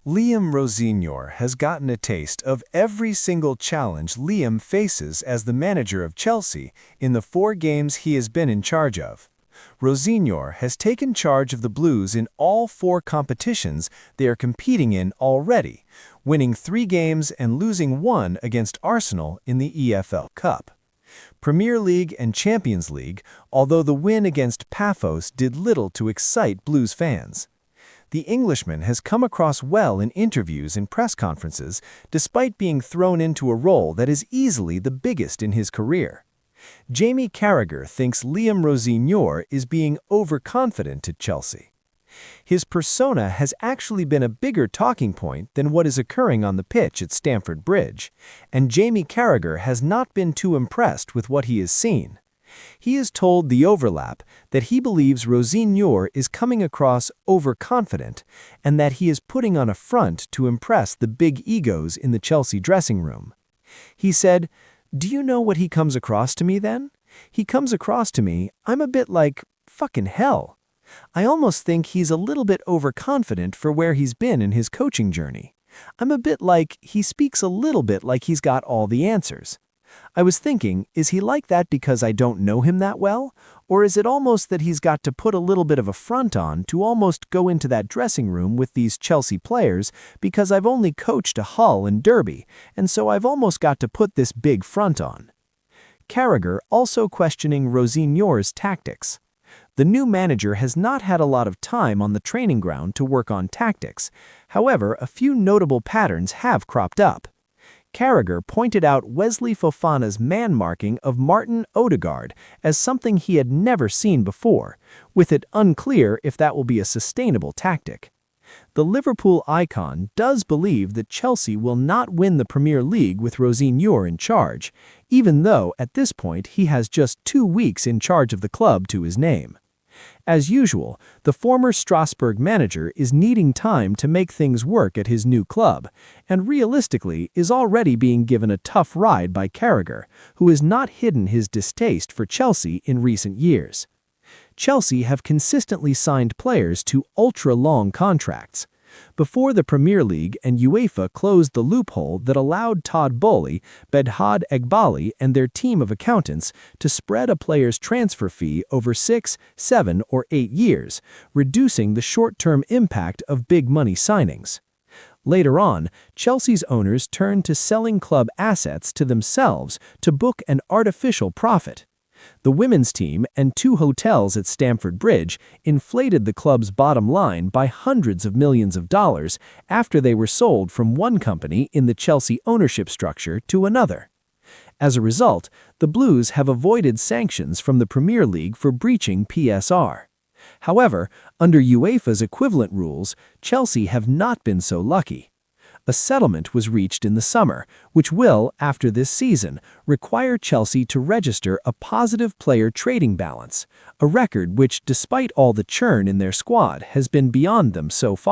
Liam Rosenior has gotten a taste of every single challenge Liam faces as the manager of Chelsea in the 4 games he has been in charge of. Rosenior has taken charge of the Blues in all 4 competitions they are competing in already, winning 3 games and losing 1 against Arsenal in the EFL Cup. Premier League and Champions League, although the win against Paphos did little to excite Blues fans. The Englishman has come across well in interviews and press conferences, despite being thrown into a role that is easily the biggest in his career. Jamie Carragher thinks Liam Rosenior is being overconfident at Chelsea. His persona has actually been a bigger talking point than what is occurring on the pitch at Stamford Bridge, and Jamie Carragher has not been too impressed with what he has seen. He has told The Overlap that he believes Rosenior is coming across overconfident and that he is putting on a front to impress the big egos in the Chelsea dressing room. He said, "Do you know what he comes across to me then? He comes across to me, I'm a bit like, fucking hell. I almost think he's a little bit overconfident for where he's been in his coaching journey. I'm a bit like, he speaks a little bit like he's got all the answers. I was thinking, is he like that because I don't know him that well? Or is it almost that he's got to put a little bit of a front on to almost go into that dressing room with these Chelsea players because I've only coached a Hull and Derby, and so I've almost got to put this big front on?" Carragher also questioning Rosenior's tactics. The new manager has not had a lot of time on the training ground to work on tactics. However, a few notable patterns have cropped up. Carragher pointed out Wesley Fofana's man-marking of Martin Odegaard as something he had never seen before, with it unclear if that will be a sustainable tactic. The Liverpool icon does believe that Chelsea will not win the Premier League with Rosenior in charge, even though at this point he has just 2 weeks in charge of the club to his name. As usual, the former Strasbourg manager is needing time to make things work at his new club, and realistically is already being given a tough ride by Carragher, who has not hidden his distaste for Chelsea in recent years. Chelsea have consistently signed players to ultra-long contracts. Before the Premier League and UEFA closed the loophole that allowed Todd Boehly, Bedhad Eghbali, and their team of accountants to spread a player's transfer fee over 6, 7, or 8 years, reducing the short-term impact of big-money signings. Later on, Chelsea's owners turned to selling club assets to themselves to book an artificial profit. The women's team and 2 hotels at Stamford Bridge inflated the club's bottom line by hundreds of millions of dollars after they were sold from one company in the Chelsea ownership structure to another. As a result, the Blues have avoided sanctions from the Premier League for breaching PSR. However, under UEFA's equivalent rules, Chelsea have not been so lucky. A settlement was reached in the summer, which will, after this season, require Chelsea to register a positive player trading balance, a record which, despite all the churn in their squad, has been beyond them so far.